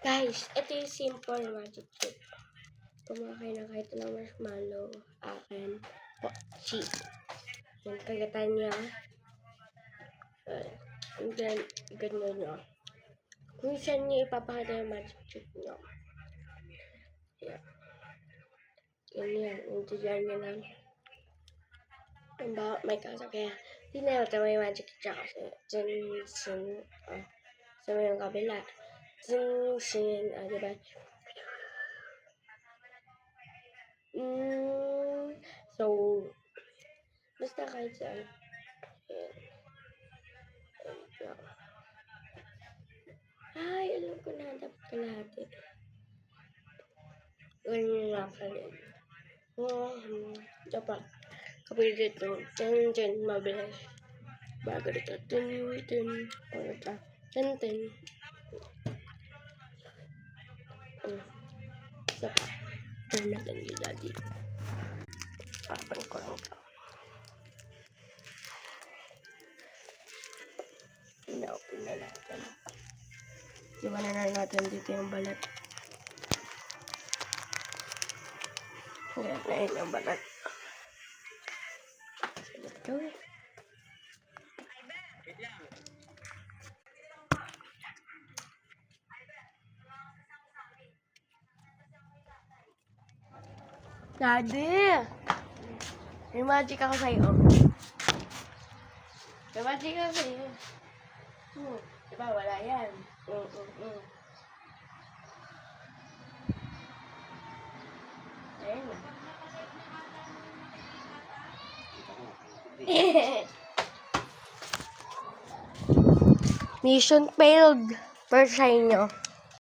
Guys, ito yung simple magic trick. Kumakain na kahit ng marshmallow, akin, pochi. Yan, kagatan niya. And then, ganyan nyo. Kung saan nyo ipapakita yung magic trick nyo. Yan. Ganyan, hindi dyan nyo lang. May kaso kaya, hindi na ito may magic trick kasi. Dyan, sa may yung kabila. Diba? So, basta kahit saan. Ay, alam ko na, dapat kalahati. Ganyan lang kalin. Dapat, kapag dito, dyan, mabilis. Bago dito, dyan, Saka, turn natin yung daddy. Papan ko lang ito. Ina-open na natin. Iwanan na natin dito yung balat. Ayan na yun yung balat. Ito eh. Daddy! May magic ako sa'yo. May magic ako sa'yo. Diba wala yan? Ayun na. Mission failed. Per sa inyo.